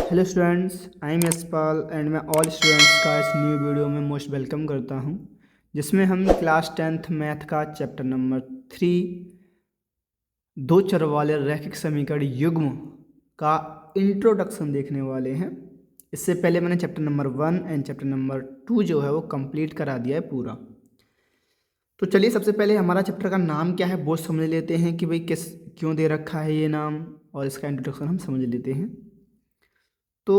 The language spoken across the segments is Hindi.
Hello students, I am Yashpal and मैं ऑल स्टूडेंट्स का इस न्यू वीडियो में मोस्ट वेलकम करता हूं, जिसमें हम क्लास 10th मैथ का चैप्टर नंबर 3 दो चर वाले रैखिक समीकरण युग्म का इंट्रोडक्शन देखने वाले हैं। इससे पहले मैंने chapter number 1 and chapter number 2 जो है वो कंप्लीट करा दिया है पूरा। तो चलिए सबसे पहले हमारा चैप्टर का नाम क्या है वो समझ लेते हैं कि भाई क्यों दे रखा है ये नाम, और इसका इंट्रोडक्शन हम समझ लेते हैं। तो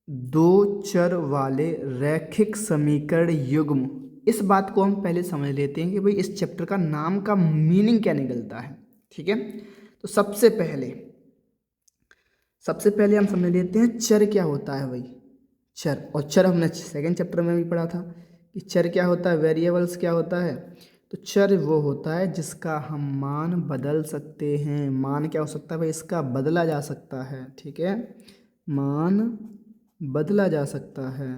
दो चर वाले रैखिक समीकरण युग्म, इस बात को हम पहले समझ लेते हैं कि भाई इस चैप्टर का नाम का मीनिंग क्या निकलता है। ठीक है, तो सबसे पहले हम समझ लेते हैं चर क्या होता है भाई। चर, और चर हमने सेकंड चैप्टर में भी पढ़ा था कि चर क्या होता है, वेरिएबल्स क्या होता है। तो चर वो होता है जिसका हम मान बदल सकते हैं। मान क्या हो सकता है भाई, इसका बदला जा सकता है। ठीक है, मान बदला जा सकता है।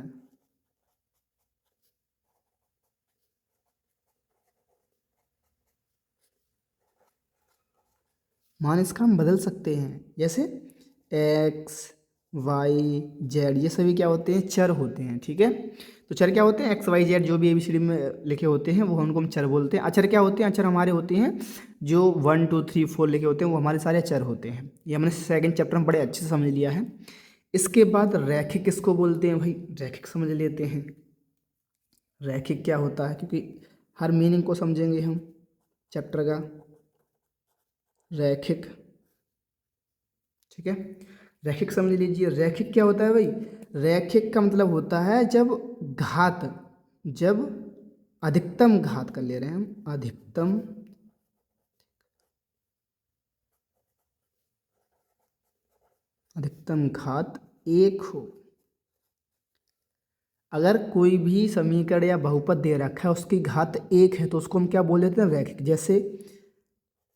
मान इसका हम बदल सकते हैं, जैसे एक्स वाई जेड, ये सभी क्या होते हैं, चर होते हैं। ठीक है, तो चर क्या होते हैं, एक्स वाई जेड जो भी ABCD में लिखे होते हैं वो उनको हम चर बोलते हैं। अचर क्या होते हैं, अचर हमारे होते हैं जो 1 2 3 4 लिखे होते हैं, वो हमारे सारे चर होते हैं। ये हमने सेकंड चैप्टर में बड़े अच्छे से समझ लिया है। इसके बाद रैखिक किसको बोलते हैं भाई, रैखिक समझ लेते हैं। रैखिक क्या होता है, क्योंकि हर मीनिंग को समझेंगे हम चैप्टर का। रैखिक, ठीक है, रैखिक समझ लीजिए। रैखिक क्या होता है भाई, रैखिक का मतलब होता है जब अधिकतम घात कर ले रहे हैं हम, अधिकतम घात एक हो। अगर कोई भी समीकरण या बहुपद दे रखा है उसकी घात एक है तो उसको हम क्या बोल देते हैं, रैखिक। जैसे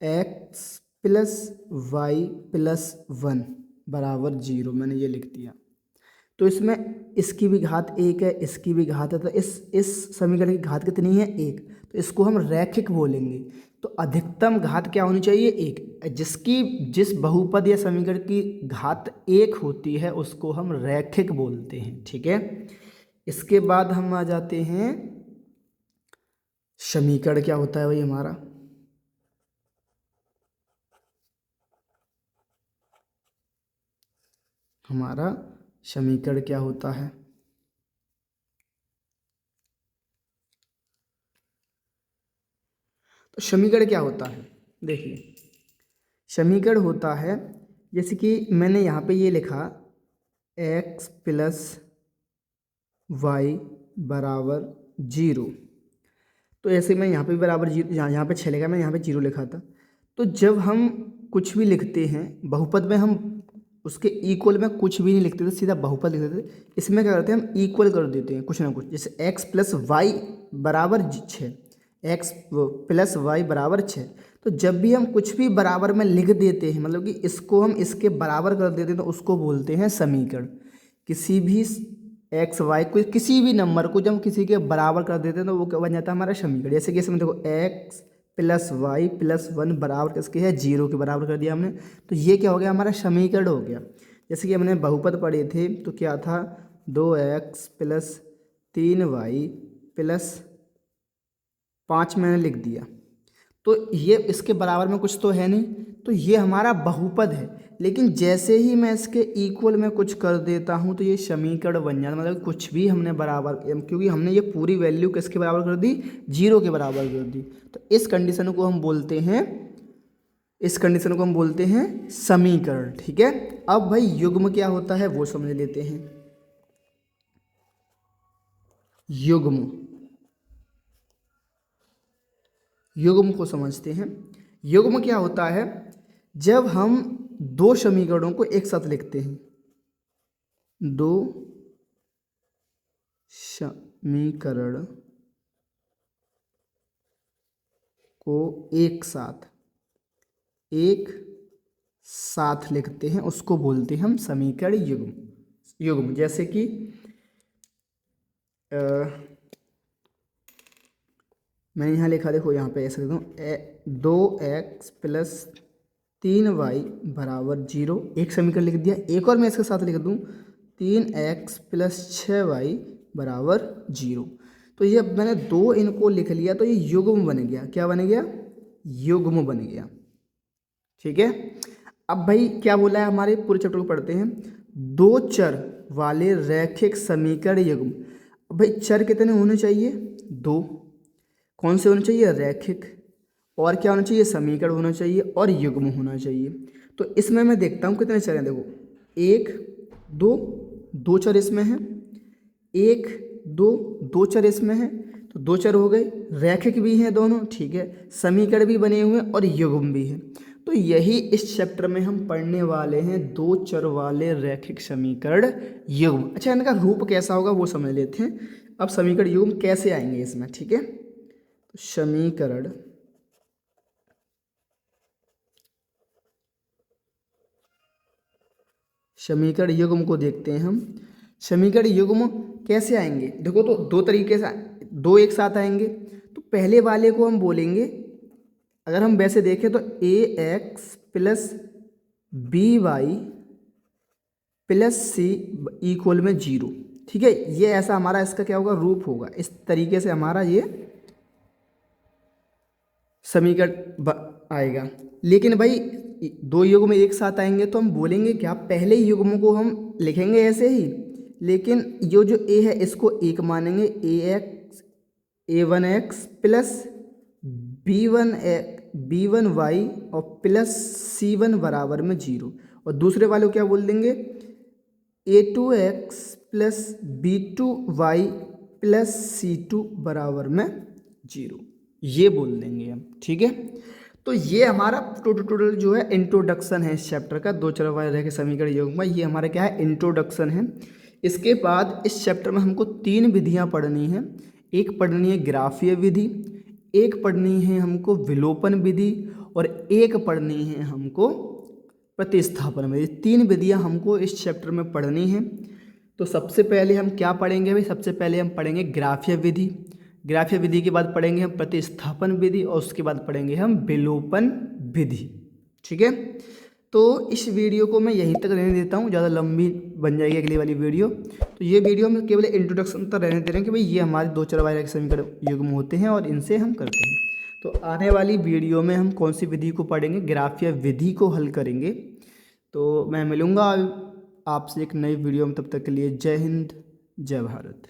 एक्स प्लस वाई प्लस 1 बराबर 0, मैंने ये लिख दिया। तो इसमें इसकी भी घात एक है, इसकी भी घात है, तो इस समीकरण की घात कितनी है, एक। तो इसको हम रैखिक बोलेंगे। तो अधिकतम घात क्या होनी चाहिए, एक। जिस बहुपद या समीकरण की घात एक होती है उसको हम रैखिक बोलते हैं। ठीक है, इसके बाद हम आ जाते हैं समीकरण क्या होता है भाई हमारा। हमारा समीकरण क्या होता है, तो समीकरण क्या होता है, देखिए समीकरण होता है, जैसे कि मैंने यहाँ पे ये लिखा एक्स प्लस वाई बराबर 0। तो ऐसे मैं यहाँ पे बराबर 0, यहाँ पे 6 लिखा, मैं यहाँ पे 0 लिखा था। तो जब हम कुछ भी लिखते हैं बहुपद में, हम उसके इक्वल में कुछ भी नहीं लिखते थे, सीधा बहुपद लिख देते थे। इसमें क्या करते हैं, हम इक्वल कर देते हैं कुछ ना कुछ। जैसे एक्स प्लस वाई बराबर 6, एक्स प्लस वाई बराबर 6। तो जब भी हम कुछ भी बराबर में लिख देते हैं, मतलब कि इसको हम इसके बराबर कर देते हैं, तो उसको बोलते हैं समीकरण। किसी भी एक्स वाई को, किसी भी नंबर को जब हम किसी के बराबर कर देते हैं तो वो क्या बन जाता है, हमारा समीकरण। जैसे कि इसमें देखो एक्स प्लस वाई प्लस 1 बराबर किसके है, 0 के बराबर कर दिया हमने। तो ये क्या हो गया, हमारा समीकरण हो गया। जैसे कि हमने बहुपद पढ़े थे तो क्या था, 2x प्लस 3y प्लस 5 मैंने लिख दिया। तो ये इसके बराबर में कुछ तो है नहीं, तो ये हमारा बहुपद है। लेकिन जैसे ही मैं इसके इक्वल में कुछ कर देता हूँ तो ये समीकरण बन जाता है। मतलब कुछ भी हमने बराबर, क्योंकि हमने ये पूरी वैल्यू किसके बराबर कर दी, 0 के बराबर कर दी। तो इस कंडीशन को हम बोलते हैं समीकरण। ठीक है, अब भाई युग्म क्या होता है वो समझ लेते हैं। युग्म, युग्म को समझते हैं। युग्म क्या होता है, जब हम दो समीकरणों को एक साथ लिखते हैं, दो समीकरण को एक साथ लिखते हैं उसको बोलते हैं हम समीकरण युग्म। युग्म जैसे कि मैंने यहाँ लिखा, देखो यहाँ पे ऐसे लिखता हूँ, 2x प्लस 3y बराबर 0, एक समीकरण लिख दिया। एक और मैं इसके साथ लिख दूँ 3x प्लस 6y बराबर 0। तो ये अब मैंने दो इनको लिख लिया तो ये युग्म बन गया। क्या बन गया? युग्म बन गया। ठीक है। अब भाई क्या बोला है, हमारे पूरे चैप्टर को पढ़ते हैं। दो चर वाले रैखिक समीकरण युग्म। अब भाई चर कितने होने चाहिए? दो। कौन से होने चाहिए? रैखिक। और क्या होना चाहिए? समीकरण होना चाहिए और युग्म होना चाहिए। तो इसमें मैं देखता हूँ कितने चर हैं। देखो 1 2, दो चर इसमें हैं। 1 2, दो चर इसमें हैं। तो दो चर हो गए, रैखिक भी हैं दोनों, ठीक है, समीकरण भी बने हुए हैं और युग्म भी है। तो यही इस चैप्टर में हम पढ़ने वाले हैं, दो चर वाले रैखिक समीकरण युग्म। अच्छा, इनका रूप कैसा होगा वो समझ लेते हैं। अब समीकरण युग्म कैसे आएंगे इसमें, ठीक है। तो समीकरण युग्म को देखते हैं हम। समीकरण युग्म कैसे आएंगे? देखो, तो दो तरीके से, दो एक साथ आएंगे। तो पहले वाले को हम बोलेंगे, अगर हम वैसे देखें तो ax plus B Y plus C equal में 0, ठीक है। ये ऐसा हमारा इसका क्या होगा? रूप होगा। इस तरीके से हमारा ये समीकरण आएगा। लेकिन भाई दो युग्म एक साथ आएंगे तो हम बोलेंगे क्या? पहले युग्म को हम लिखेंगे ऐसे ही, लेकिन ये जो a है इसको एक मानेंगे। a1x प्लस b1y और प्लस c1 बराबर में 0। और दूसरे वाले को क्या बोल देंगे? a2x plus b2y plus c2 बराबर में 0, ये बोल देंगे हम, ठीक है। तो ये हमारा टोटल जो है इंट्रोडक्शन है इस चैप्टर का, दो चर वाले रैखिक समीकरण युग्म। ये हमारा क्या है? इंट्रोडक्शन है। इसके बाद इस चैप्टर में हमको तीन विधियां पढ़नी है। एक पढ़नी है ग्राफीय विधि, एक पढ़नी है हमको विलोपन विधि और एक पढ़नी है हमको प्रतिस्थापन विधि। तीन विधियां हमको इस चैप्टर में पढ़नी है। तो सबसे पहले हम क्या पढ़ेंगे भाई? सबसे पहले हम पढ़ेंगे ग्राफीय विधि। ग्राफीय विधि के बाद पढ़ेंगे हम प्रतिस्थापन विधि और उसके बाद पढ़ेंगे हम विलोपन विधि, ठीक है। तो इस वीडियो को मैं यहीं तक रहने देता हूँ, ज़्यादा लंबी बन जाएगी अगली वाली वीडियो। तो ये वीडियो में केवल इंट्रोडक्शन तक रहने दे रहे हैं कि भाई ये हमारे दो चर वाले समीकरण युग्म होते हैं और इनसे हम करते हैं। तो आने वाली वीडियो में हम कौन सी विधि को पढ़ेंगे? ग्राफीय विधि को हल करेंगे। तो मैं मिलूँगा आपसे एक नई वीडियो में, तब तक के लिए जय हिंद, जय भारत।